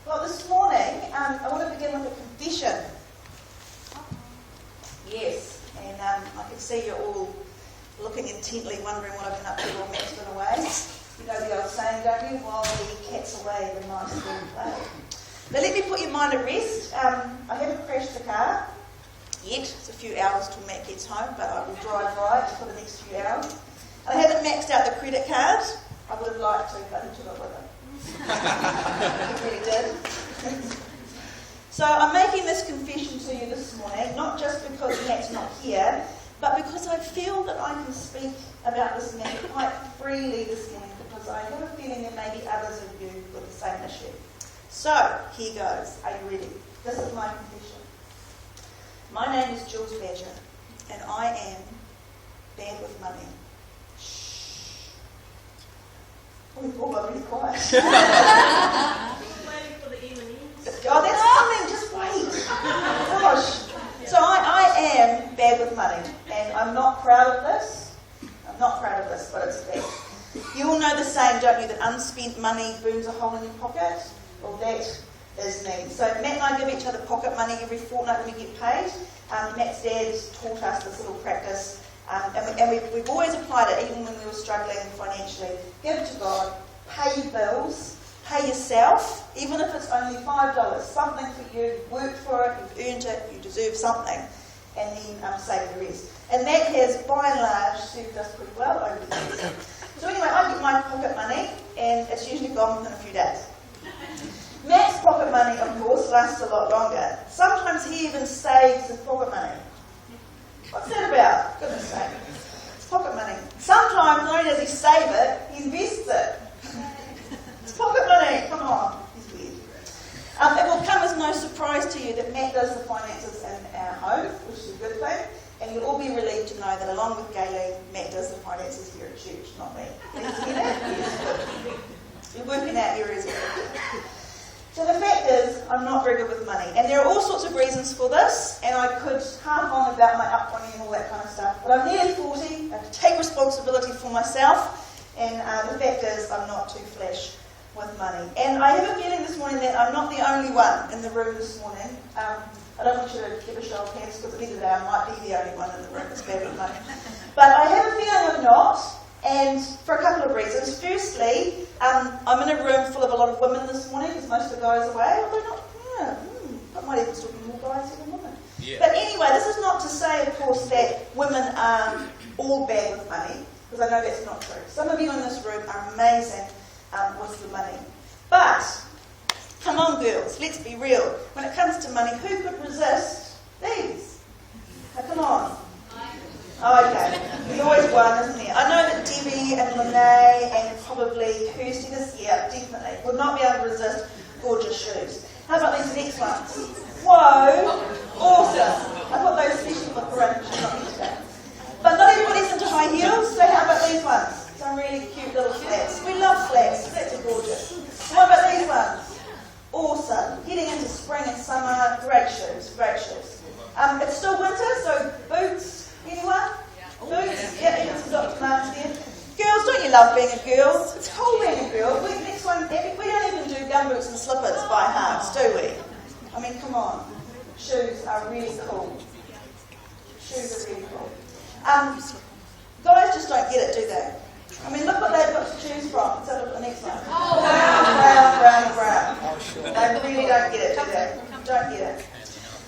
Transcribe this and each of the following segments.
Well, this morning, I want to begin with a confession. Yes, and I can see you're all looking intently, wondering what I've been up to while Matt's been away. You know the old saying, don't you? While the cat's away, the mice will play. But let me put your mind at rest. I haven't crashed the car yet. It's a few hours till Matt gets home, but I will drive right for the next few hours. I haven't maxed out the credit card. I would have liked to, but he took it with him. He really did. So I'm making this confession to you this morning, not just because Matt's not here, but because I feel that I can speak about this matter quite freely this morning, because I have a feeling there may be others of you with the same issue. So, here goes. Are you ready? This is my confession. My name is Jules Badger, and I am bad with money. Shh. We've all got really quiet. Waiting for the M&Ms. Oh, that's coming. Just wait. Gosh. So I am bad with money, and I'm not proud of this. I'm not proud of this, but it's a fact. You all know the saying, don't you, that unspent money burns a hole in your pocket? Well, that is me. So Matt and I give each other pocket money every fortnight when we get paid. Matt's dad taught us this little practice, and we've always applied it, even when we were struggling financially. Give it to God, pay your bills, pay yourself, even if it's only $5, something for you, you've worked for it, you've earned it, you deserve something, and then save the rest. And that has, by and large, served us pretty well over the years. So anyway, I get my pocket money, and it's usually gone within a few days. Matt's pocket money, of course, lasts a lot longer. Sometimes he even saves his pocket money. What's that about? Goodness sake. It's pocket money. Sometimes, not only does he save it, he invests it. It's pocket money. Come on. He's weird. It will come as no surprise to you that Matt does the finances in our home, which is a good thing. And you'll all be relieved to know that along with Gayleen, Matt does the finances here at church, not me. Did you hear that? Yes. You're working out areas of it. So the fact is, I'm not very good with money. And there are all sorts of reasons for this, and I could harp on about my upbringing and all that kind of stuff. But I'm nearly 40, I have to take responsibility for myself, and the fact is, I'm not too flash with money. And I have a feeling this morning that I'm not the only one in the room this morning. I don't want you to give a show of hands, because at the end of the day, I might be the only one in the room that's bad with money. But I have a feeling I'm not. And for a couple of reasons. Firstly, I'm in a room full of a lot of women this morning, because most of the guys are away. Although not, but might even still be more guys than women. Yeah. But anyway, this is not to say, of course, that women are all bad with money, because I know that's not true. Some of you in this room are amazing with the money. But, come on girls, let's be real. When it comes to money, who could resist these? Now, come on. Oh, okay. There's always one, isn't there? I know that Debbie and Lene and probably Kirsty this year, definitely, would not be able to resist gorgeous shoes. How about these next ones? Whoa! Awesome! I thought those especially for Corinne, she's not here today. But not everybody's into high heels, so how about these ones? Some really cute little flats. We love flats, flats are gorgeous. What about these ones? Awesome. Heading into spring and summer, great shoes, great shoes. It's still winter, so boots. Anyone? Yeah. Boots? Yeah, even some Dr. Martens there. Girls, don't you love being a girl? It's cool being a girl. Next one, we don't even do gumboots and slippers by halves, do we? I mean, come on. Shoes are really cool. Shoes are really cool. Guys just don't get it, do they? I mean, look what they've got to choose from. So look at the next one. Oh, brown. Oh, sure. They really don't get it, do they? Don't get it.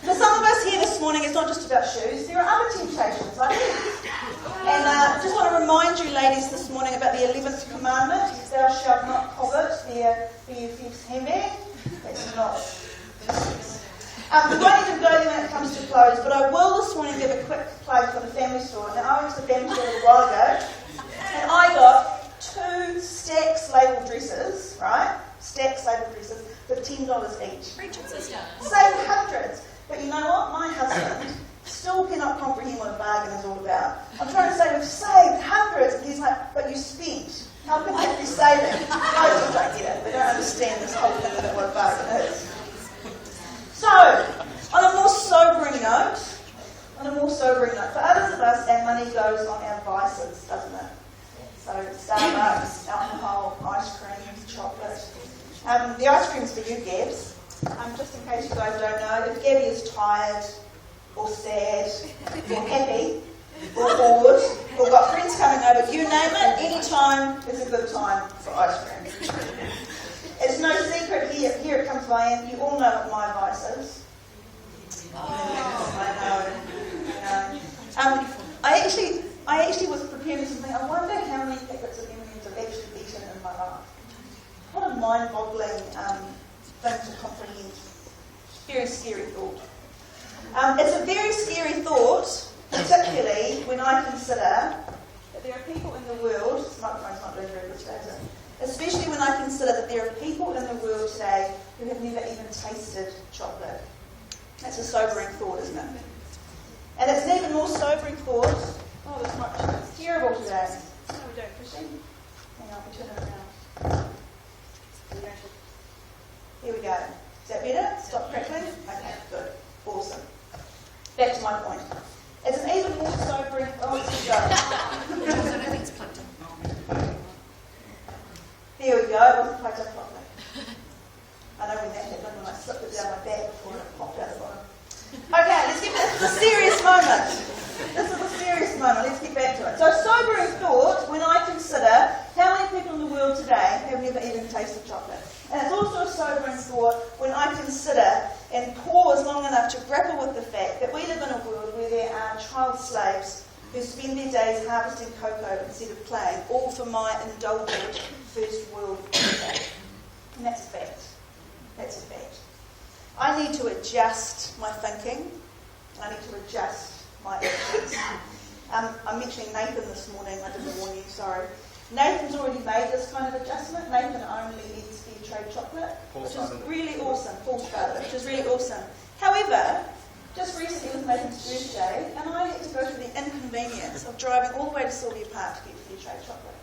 For some of us here this morning, it's not just about shoes. There are other temptations, like this. And I just want to remind you, ladies, this morning about the 11th commandment. Thou shalt not covet their thief's handbag. That's not. We won't even go there when it comes to clothes, but I will this morning give a quick plug for the family store. Now, I went to the family store a little while ago, and I got 2 Stacks label dresses, right? Stacks label dresses for $10 each. Preaching sister. Save hundreds. But you know what? My husband still cannot comprehend what a bargain is all about. I'm trying to say we've saved hundreds, and he's like, but you spent. How can that be saving? I just don't get it. They don't understand this whole thing about what a bargain is. So, on a more sobering note, for others of us, our money goes on our vices, doesn't it? So, Starbucks, alcohol, ice cream, chocolate, The ice cream's for you, Gabs. Just in case you guys don't know, if Gabby is tired or sad or happy or bored or got friends coming over, you name it, any time is a good time for ice cream. It's no secret here at Comes By In, you all know what my advice is. I know. I actually was preparing something. I wonder how many packets of M&Ms I've actually eaten in my life. What a mind-boggling thing to comprehend. Very scary thought. It's a very scary thought, particularly when I consider that there are people in the world, this microphone's not doing very good today, is it? Especially when I consider that there are people in the world today who have never even tasted chocolate. That's a sobering thought, isn't it? And it's an even more sobering thought. Oh, this microphone's terrible today. No, we don't, Chrissy. Hang on, we turn it around. Here we go. Is that better? Stop crackling? Okay, good. Awesome. Back to my point. It's an even more sobering... Oh, it's a joke. I don't think it's plugged in. There we go. It wasn't plugged in properly. I know when that happened, when I slipped it down my back before it popped out the bottom. Okay, let's get back to the serious moment. This is a serious moment. Let's get back to it. So, sobering thought when I consider how many people in the world today have never even tasted chocolate. And it's also a sobering thought when I consider and pause long enough to grapple with the fact that we live in a world where there are child slaves who spend their days harvesting cocoa instead of playing, all for my indulgent first world pleasure. And that's a fact. That's a fact. I need to adjust my thinking. I need to adjust my actions. I'm mentioning Nathan this morning. I didn't warn you, sorry. Nathan's already made this kind of adjustment. Nathan only eats fair trade chocolate, which is really awesome. Paul started, which is really awesome. However, just recently was Nathan's birthday, and I had to go through the inconvenience of driving all the way to Sylvia Park to get fair trade chocolate.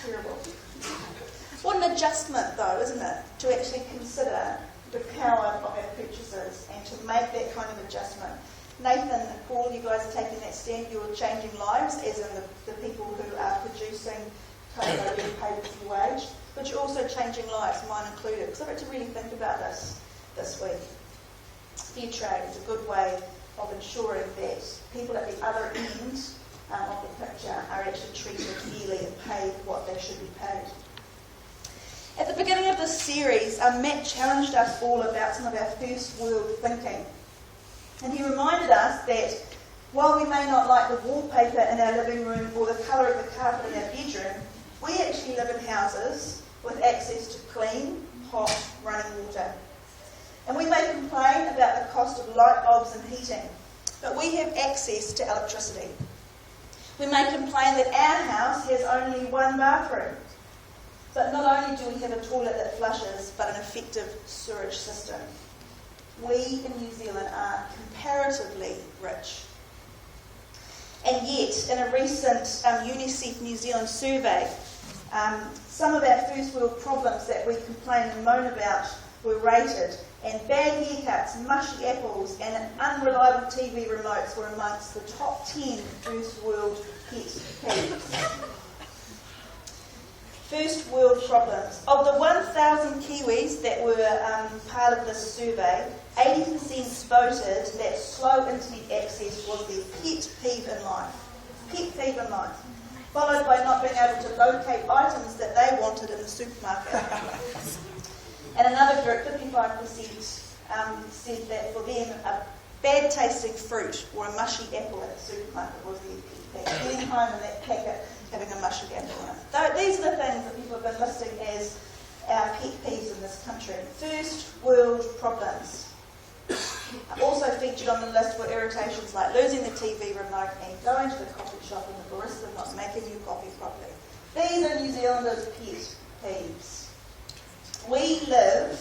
Terrible. What an adjustment, though, isn't it, to actually consider the power of our purchases and to make that kind of adjustment. Nathan, Paul, you guys are taking that stand. You're changing lives, as in the people who are producing cocoa being paid a full wage, but you're also changing lives, mine included. Because I've had to really think about this week. Fair trade is a good way of ensuring that people at the other end of the picture are actually treated fairly and paid what they should be paid. At the beginning of this series, Matt challenged us all about some of our first world thinking. And he reminded us that while we may not like the wallpaper in our living room or the colour of the carpet in our bedroom, we actually live in houses with access to clean, hot, running water. And we may complain about the cost of light bulbs and heating, but we have access to electricity. We may complain that our house has only one bathroom, but not only do we have a toilet that flushes, but an effective sewerage system. We in New Zealand are comparatively rich. And yet, in a recent UNICEF New Zealand survey, some of our first world problems that we complain and moan about were rated, and bad haircuts, mushy apples, and unreliable TV remotes were amongst the top 10 first world pet peeves. First world problems. Of the 1,000 Kiwis that were part of this survey, 80% voted that slow internet access was their pet peeve in life. Pet peeve in life. Followed by not being able to locate items that they wanted in the supermarket. And another group, 55%, said that for them, a bad tasting fruit or a mushy apple at the supermarket was their pet peeve. Getting home in that packet having a mushy apple in it. So these are the things that people have been listing as our pet peeves in this country. First world problems. Also featured on the list were irritations like losing the TV remote and going to the coffee shop and the barista not making you coffee properly. These are New Zealanders' pet peeves. We live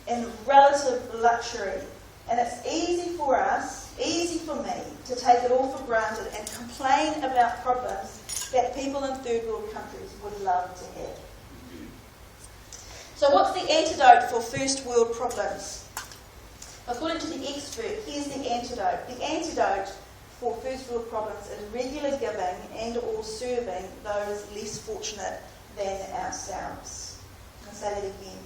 in relative luxury, and it's easy for us, easy for me, to take it all for granted and complain about problems that people in third world countries would love to have. So what's the antidote for first world problems? According to the expert, here's the antidote. The antidote for first world problems is regular giving and or serving those less fortunate than ourselves. and say that again.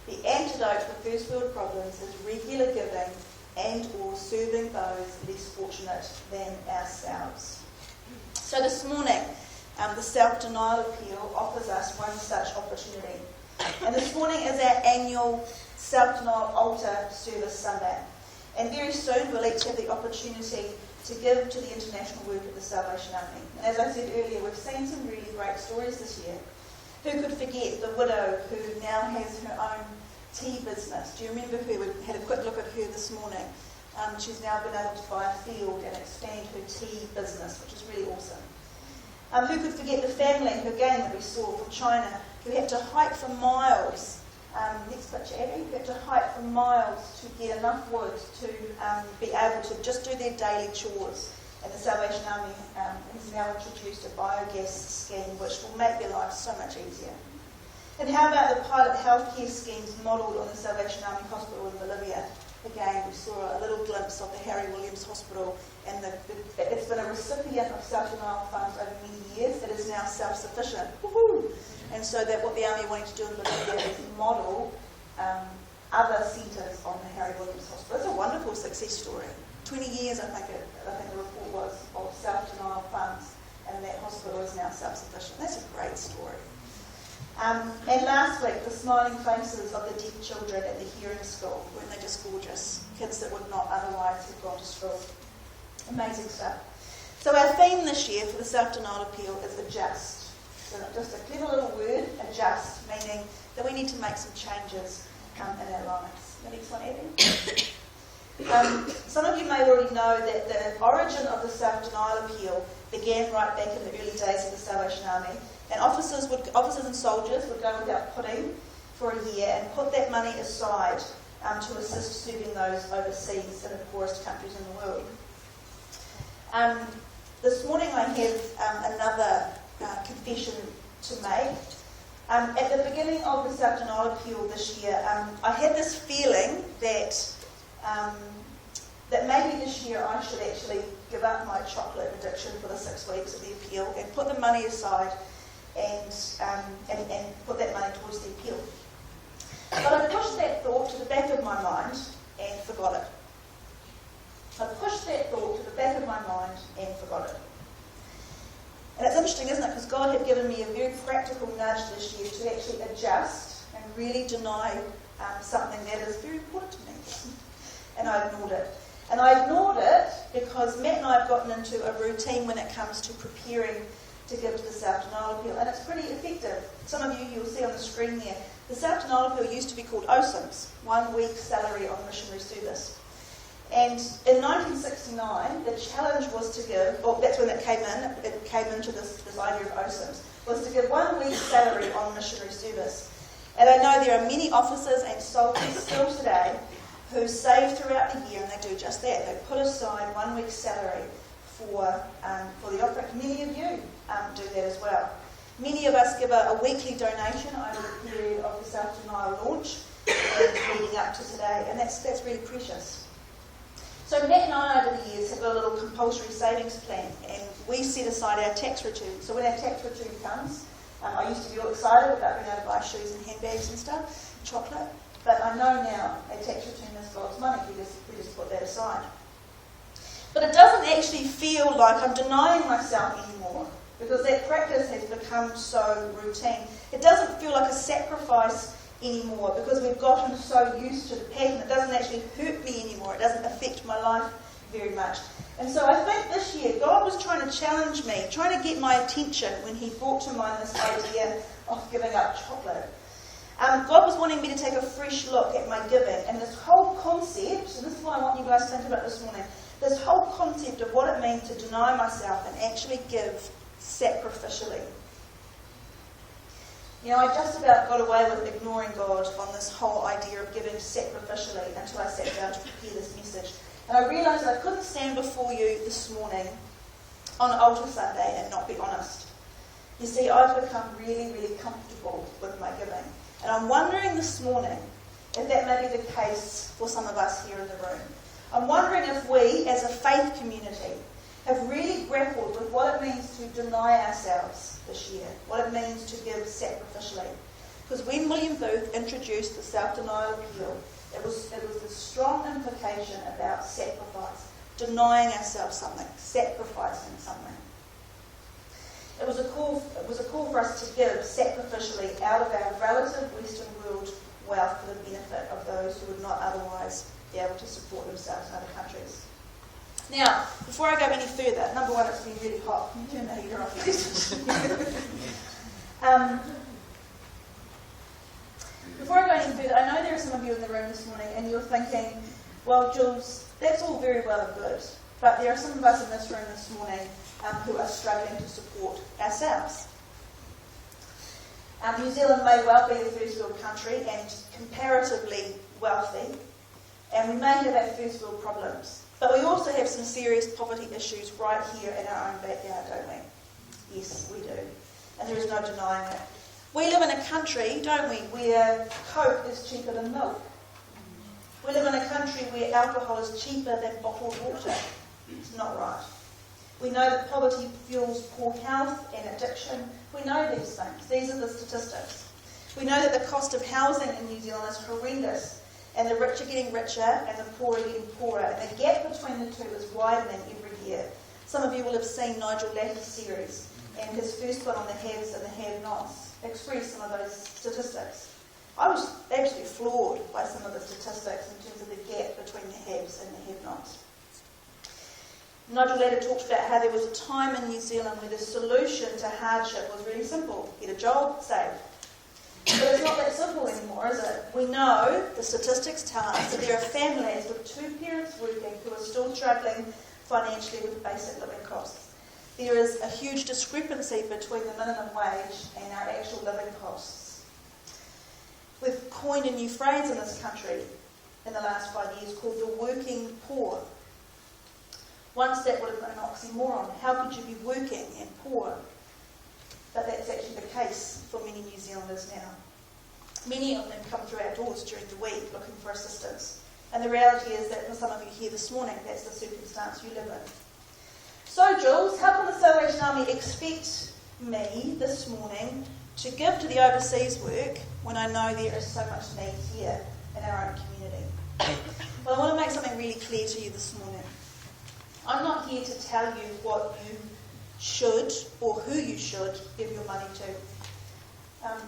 The antidote for first world problems is regular giving and or serving those less fortunate than ourselves. So this morning, the self-denial appeal offers us one such opportunity. And this morning is our annual self-denial altar service Sunday. And very soon we'll each have the opportunity to give to the international work of the Salvation Army. And as I said earlier, we've seen some really great stories this year. Who could forget the widow who now has her own tea business? Do you remember her? We had a quick look at her this morning. She's now been able to buy a field and expand her tea business, which is really awesome. Who could forget the family, again, that we saw from China, who had to hike for miles. Next picture, Abby. Who had to hike for miles to get enough wood to be able to just do their daily chores. And the Salvation Army has now introduced a biogas scheme which will make their lives so much easier. And how about the pilot healthcare schemes modelled on the Salvation Army Hospital in Bolivia? Again, we saw a little glimpse of the Harry Williams Hospital, and it's been a recipient of self-denial funds over many years. It is now self-sufficient. Woohoo! And so that what the Army are wanting to do in Bolivia is model other centres on the Harry Williams Hospital. It's a wonderful success story. 20 years, I think the report was, of self-denial funds, and that hospital is now self-sufficient. That's a great story. And last week, the smiling faces of the deaf children at the hearing school, weren't they just gorgeous? Kids that would not otherwise have gone to school. Amazing stuff. So our theme this year for the self-denial appeal is adjust. So just a clever little word, adjust, meaning that we need to make some changes in our lives. The next one, Abby. Some of you may already know that the origin of the self-denial appeal began right back in the early days of the Salvation Army. And officers and soldiers would go without pudding for a year and put that money aside to assist serving those overseas in the poorest countries in the world. This morning I have another confession to make. At the beginning of the self-denial appeal this year, I had this feeling that maybe this year I should actually give up my chocolate addiction for the 6 weeks of the appeal and put the money aside and put that money towards the appeal. But I pushed that thought to the back of my mind and forgot it. I pushed that thought to the back of my mind and forgot it. And it's interesting, isn't it? Because God had given me a very practical nudge this year to actually adjust and really deny something that is very important to me. And I ignored it. And I ignored it because Matt and I have gotten into a routine when it comes to preparing to give to the self-denial appeal, and it's pretty effective. Some of you'll see on the screen there, the self-denial appeal used to be called OSIMS, 1 week salary on missionary service. And in 1969, the challenge was to give, or that's when it came into this idea of OSIMS, was to give 1 week's salary on missionary service. And I know there are many officers and soldiers still today who save throughout the year, and they do just that. They put aside 1 week's salary for the opera. Many of you do that as well. Many of us give a weekly donation over the period of the self-denial launch and leading up to today, and that's really precious. So Matt and I over the years have got a little compulsory savings plan, and we set aside our tax return. So when our tax return comes, I used to be all excited about being able to buy shoes and handbags and stuff, chocolate, but I know now a tax return is God's money. We just put that aside. But it doesn't actually feel like I'm denying myself anymore, because that practice has become so routine. It doesn't feel like a sacrifice anymore, because we've gotten so used to the pattern. It doesn't actually hurt me anymore. It doesn't affect my life very much. And so I think this year God was trying to challenge me, trying to get my attention when he brought to mind this idea of giving up chocolate. God was wanting me to take a fresh look at my giving, and this whole concept, and this is what I want you guys to think about this morning, this whole concept of what it means to deny myself and actually give sacrificially. You know, I just about got away with ignoring God on this whole idea of giving sacrificially until I sat down to prepare this message. And I realised that I couldn't stand before you this morning on Altar Sunday and not be honest. You see, I've become really, really comfortable with my giving. And I'm wondering this morning if that may be the case for some of us here in the room. I'm wondering if we, as a faith community, have really grappled with what it means to deny ourselves this year, what it means to give sacrificially. Because when William Booth introduced the self-denial appeal, it was a strong implication about sacrifice, denying ourselves something, sacrificing something. It was a call for us to give sacrificially out of our relative Western world wealth for the benefit of those who would not otherwise be able to support themselves in other countries. Now, before I go any further, number one, it's been really hot. Can you turn the heater off, please? Before I go any further, I know there are some of you in the room this morning and you're thinking, well, Jules, that's all very well and good, but there are some of us in this room this morning who are struggling to support ourselves. New Zealand may well be a first world country and comparatively wealthy, and we may have our first world problems, but we also have some serious poverty issues right here in our own backyard, don't we? Yes, we do, and there is no denying it. We live in a country, don't we, where Coke is cheaper than milk. We live in a country where alcohol is cheaper than bottled water. It's not right. We know that poverty fuels poor health and addiction. We know these things. These are the statistics. We know that the cost of housing in New Zealand is horrendous, and the rich are getting richer and the poor are getting poorer, and the gap between the two is widening every year. Some of you will have seen Nigel Latter's series, and his first one on the haves and the have-nots expressed some of those statistics. I was absolutely floored by some of the statistics in terms of the gap between the haves and the have-nots. Nigel Latter talked about how there was a time in New Zealand where the solution to hardship was really simple. Get a job, save. But it's not that simple anymore, is it? We know, the statistics tell us, that there are families with two parents working who are still struggling financially with basic living costs. There is a huge discrepancy between the minimum wage and our actual living costs. We've coined a new phrase in this country in the last 5 years called the working poor. Once that would have been an oxymoron. How could you be working and poor? But that's actually the case for many New Zealanders now. Many of them come through our doors during the week looking for assistance. And the reality is that for some of you here this morning, that's the circumstance you live in. So, Jules, how can the Salvation Army expect me this morning to give to the overseas work when I know there is so much need here in our own community? Well, I want to make something really clear to you this morning. I'm not here to tell you what you should or who you should give your money to.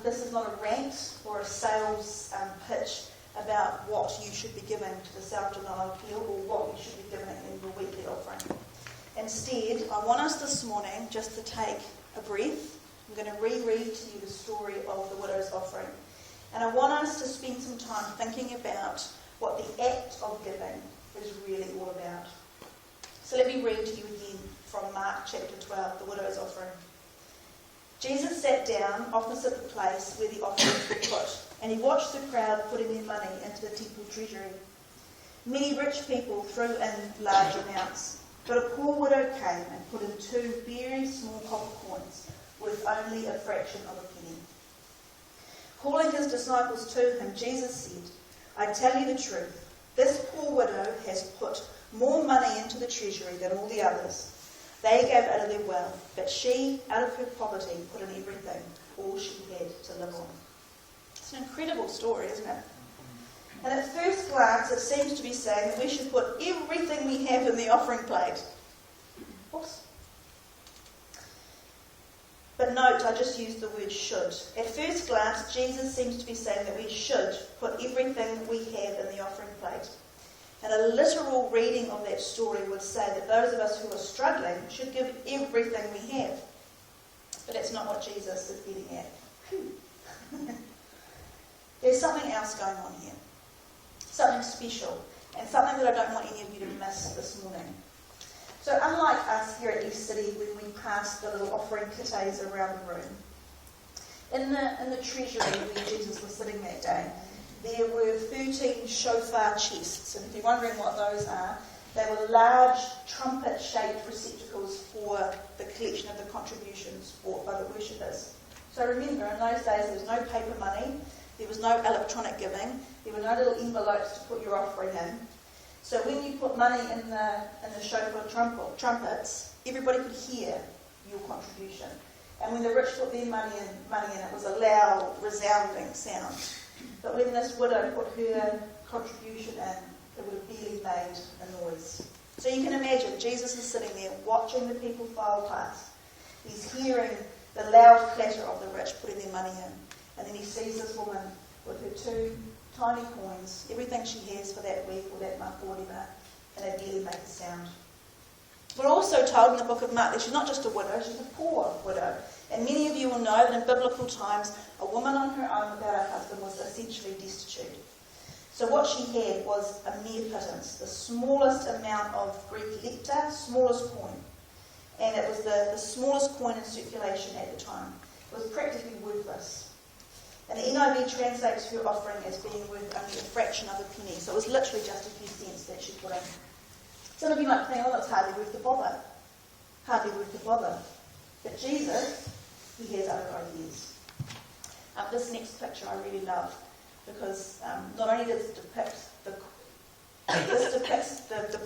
This is not a rant or a sales pitch about what you should be giving to the self-denial appeal or what you should be giving in your weekly offering. Instead, I want us this morning just to take a breath. I'm going to reread to you the story of the widow's offering. And I want us to spend some time thinking about what the act of giving is really all about. So let me read to you again from Mark chapter 12, the widow's offering. Jesus sat down opposite the place where the offerings were put, and he watched the crowd putting their money into the temple treasury. Many rich people threw in large amounts, but a poor widow came and put in 2 very small copper coins, worth only a fraction of a penny. Calling his disciples to him, Jesus said, I tell you the truth, this poor widow has put more money into the treasury than all the others. They gave out of their wealth, but she, out of her poverty, put in everything, all she had to live on. It's an incredible story, isn't it? And at first glance, it seems to be saying that we should put everything we have in the offering plate. Oops. But note, I just used the word should. At first glance, Jesus seems to be saying that we should put everything we have in the offering plate. And a literal reading of that story would say that those of us who are struggling should give everything we have. But that's not what Jesus is getting at. There's something else going on here. Something special. And something that I don't want any of you to miss this morning. So unlike us here at East City when we pass the little offering kitties around the room, in the treasury where Jesus was sitting that day, there were 13 shofar chests, and if you're wondering what those are, they were large trumpet-shaped receptacles for the collection of the contributions brought by the worshippers. So remember, in those days there was no paper money, there was no electronic giving, there were no little envelopes to put your offering in. So when you put money in the shofar trumpets, everybody could hear your contribution. And when the rich put their money in, it was a loud, resounding sound. But when this widow put her contribution in, it would have barely made a noise. So you can imagine, Jesus is sitting there watching the people file past. He's hearing the loud clatter of the rich putting their money in. And then he sees this woman with her 2 tiny coins, everything she has for that week or that month or whatever, and it barely makes a sound. We're also told in the book of Mark that she's not just a widow, she's a poor widow. And many of you will know that in biblical times, a woman on her own without a husband was essentially destitute. So what she had was a mere pittance, the smallest amount of Greek lepta, smallest coin. And it was the smallest coin in circulation at the time. It was practically worthless. And the NIV translates her offering as being worth only a fraction of a penny. So it was literally just a few cents that she put in. Some of you might think, oh, that's hardly worth the bother. Hardly worth the bother. But Jesus, he has other ideas. This next picture I really love because not only does it depict the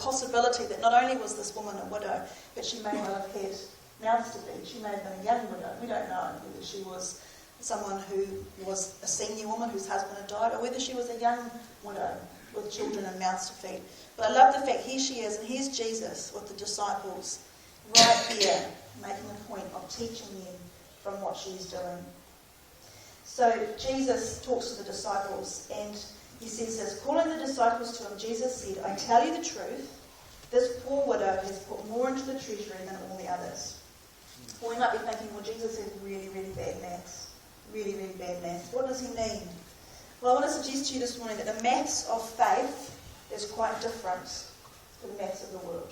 possibility that not only was this woman a widow, but she may well have had mouths to feed. She may have been a young widow. We don't know whether she was someone who was a senior woman whose husband had died, or whether she was a young widow with children and mouths to feed. But I love the fact here she is, and here's Jesus with the disciples right here, making a point of teaching them from what she's doing. So Jesus talks to the disciples, and he says this, calling the disciples to him, Jesus said, I tell you the truth, this poor widow has put more into the treasury than all the others. Well, we might be thinking, well, Jesus has really, really bad maths. Really, really bad maths. What does he mean? Well, I want to suggest to you this morning that the maths of faith is quite different to the maths of the world.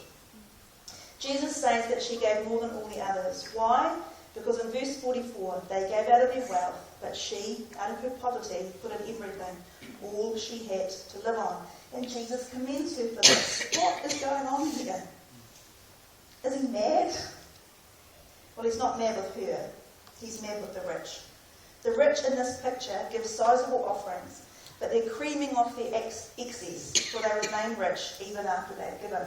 Jesus says that she gave more than all the others. Why? Because in verse 44, they gave out of their wealth, but she, out of her poverty, put in everything, all she had to live on. And Jesus commends her for this. What is going on here? Is he mad? Well, he's not mad with her. He's mad with the rich. The rich in this picture give sizable offerings, but they're creaming off their excess, for they remain rich even after they've given.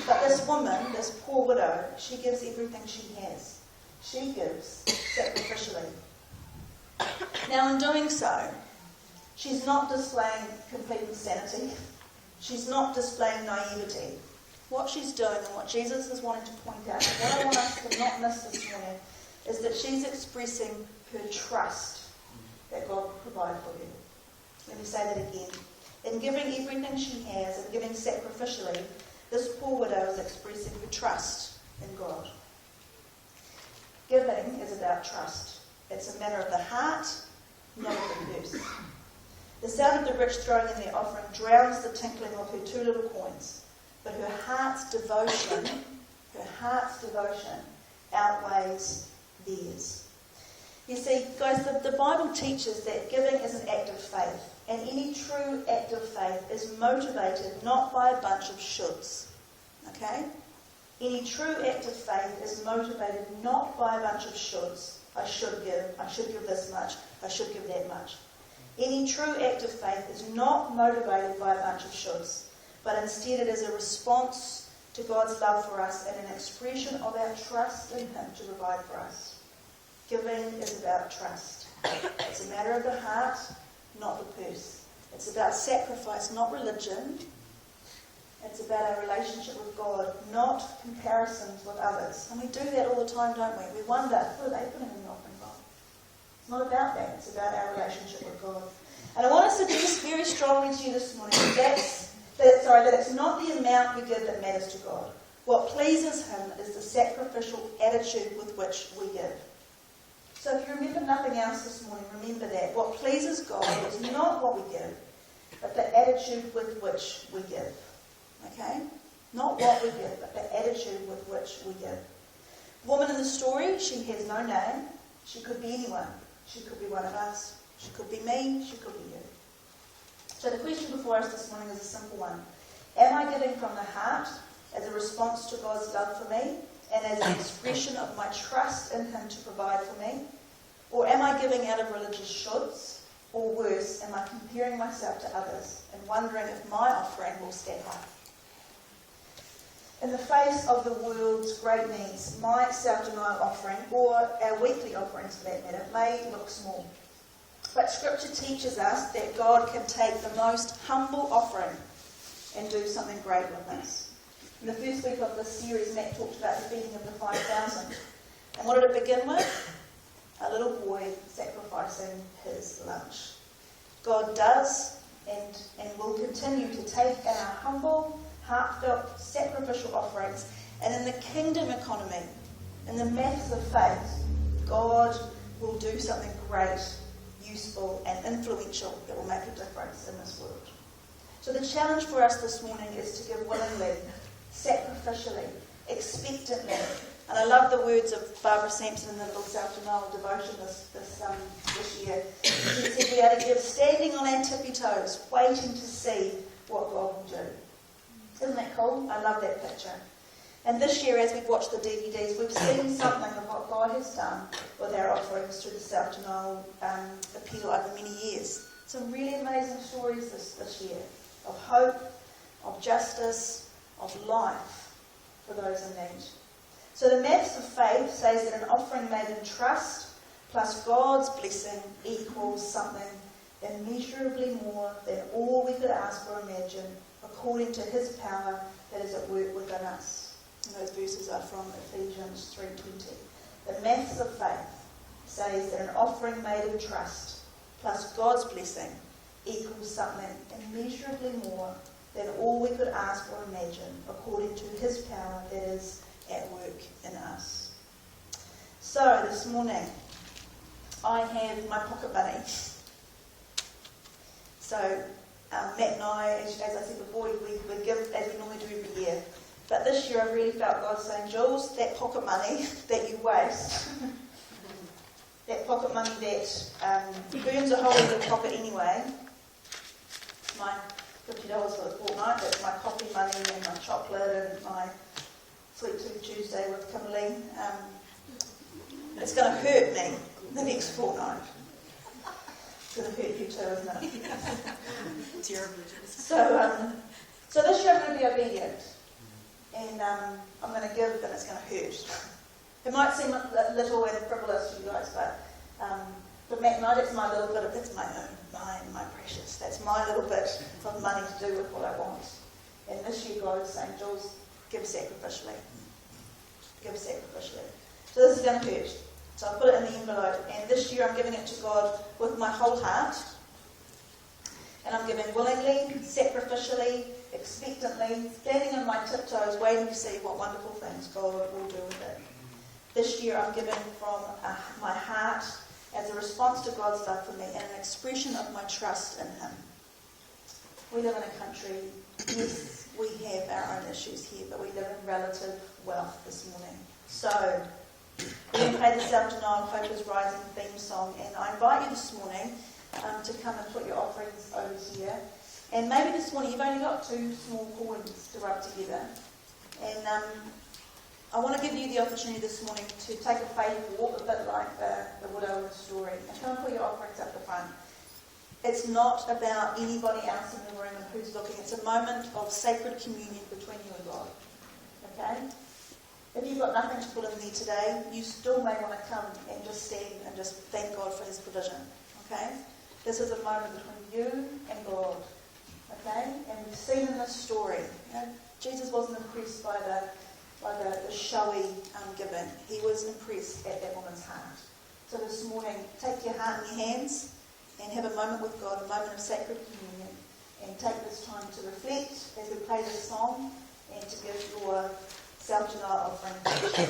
But this woman, this poor widow, she gives everything she has. She gives sacrificially. Now in doing so, she's not displaying complete insanity. She's not displaying naivety. What she's doing and what Jesus is wanting to point out, and what I want us to not miss this morning, is that she's expressing her trust that God will provide for her. Let me say that again. In giving everything she has and giving sacrificially, this poor widow is expressing her trust in God. Giving is about trust. It's a matter of the heart, not of the purse. The sound of the rich throwing in their offering drowns the tinkling of her 2 little coins, but her heart's devotion outweighs theirs. You see, guys, the Bible teaches that giving is an act of faith, and any true act of faith is motivated not by a bunch of shoulds. Okay? Any true act of faith is motivated not by a bunch of shoulds. I should give this much, I should give that much. Any true act of faith is not motivated by a bunch of shoulds, but instead it is a response to God's love for us and an expression of our trust in Him to provide for us. Giving is about trust. It's a matter of the heart, not the purse. It's about sacrifice, not religion. It's about our relationship with God, not comparisons with others. And we do that all the time, don't we? We wonder, what are they putting in the offering box? It's not about that. It's about our relationship with God. And I want to suggest very strongly to you this morning that it's not the amount we give that matters to God. What pleases Him is the sacrificial attitude with which we give. So if you remember nothing else this morning, remember that. What pleases God is not what we give, but the attitude with which we give. Okay? Not what we give, but the attitude with which we give. The woman in the story, she has no name. She could be anyone. She could be one of us. She could be me. She could be you. So the question before us this morning is a simple one. Am I giving from the heart as a response to God's love for me and as an expression of my trust in Him to provide for me? Or am I giving out of religious shoulds? Or worse, am I comparing myself to others and wondering if my offering will stack up? In the face of the world's great needs, my self-denial offering, or our weekly offerings for that matter, may look small. But Scripture teaches us that God can take the most humble offering and do something great with us. In the first week of this series, Matt talked about the feeding of the 5,000. And what did it begin with? A little boy sacrificing his lunch. God does and will continue to take our humble, heartfelt, sacrificial offerings, and in the kingdom economy, in the maths of faith, God will do something great, useful, and influential that will make a difference in this world. So the challenge for us this morning is to give willingly, sacrificially, expectantly. And I love the words of Barbara Sampson in the little self-denial devotion this year. She said we are to give standing on our tippy toes, waiting to see what God will do. Isn't that cool? I love that picture. And this year, as we've watched the DVDs, we've seen something of what God has done with our offerings through the self-denial appeal over many years. Some really amazing stories this year of hope, of justice, of life for those in need. So the maths of faith says that an offering made in trust plus God's blessing equals something immeasurably more than all we could ask or imagine, according to his power that is at work within us. And those verses are from Ephesians 3:20. The maths of faith says that an offering made in trust plus God's blessing equals something immeasurably more than all we could ask or imagine, according to his power that is at work in us. So this morning, I have my pocket money. So Matt and I, as I said before, we give as we normally do every year. But this year I really felt God saying, Jules, that pocket money that you waste, that pocket money that burns a hole in your pocket anyway, my $50 for the fortnight, that's my coffee money and my chocolate and my Sweet Tooth Tuesday with Kimberly, it's going to hurt me the next fortnight. It's going to hurt you too, isn't it? Terribly. So this year I'm going to be obedient. And I'm going to give and it's going to hurt. It might seem little and frivolous to you guys, but for Matt and I, that's my little bit of, that's my own, my precious. That's my little bit of money to do with what I want. And this year God is saying, Jules, give sacrificially. Give sacrificially. So this is going to hurt. So I put it in the envelope. And this year I'm giving it to God with my whole heart. And I'm giving willingly, sacrificially, expectantly, standing on my tiptoes, waiting to see what wonderful things God will do with it. This year I'm giving from my heart as a response to God's love for me and an expression of my trust in him. We live in a country, yes, we have our own issues here, but we live in relative wealth this morning. So, we're going to play the Self-Denial Hope is Rising theme song, and I invite you this morning to come and put your offerings over here. And maybe this morning you've only got 2 small coins to rub together. And I want to give you the opportunity this morning to take a faith walk, a bit like the widow in the story, and come and put your offerings up the front. It's not about anybody else in the room and who's looking. It's a moment of sacred communion between you and God. Okay? If you've got nothing to put in there today, you still may want to come and just stand and just thank God for his provision. Okay? This is a moment between you and God. Okay? And we've seen in this story, Jesus wasn't impressed by the showy giving. He was impressed at that woman's heart. So this morning, take your heart in your hands and have a moment with God, a moment of sacred communion, and take this time to reflect as we play this song and to give your self-denial offering.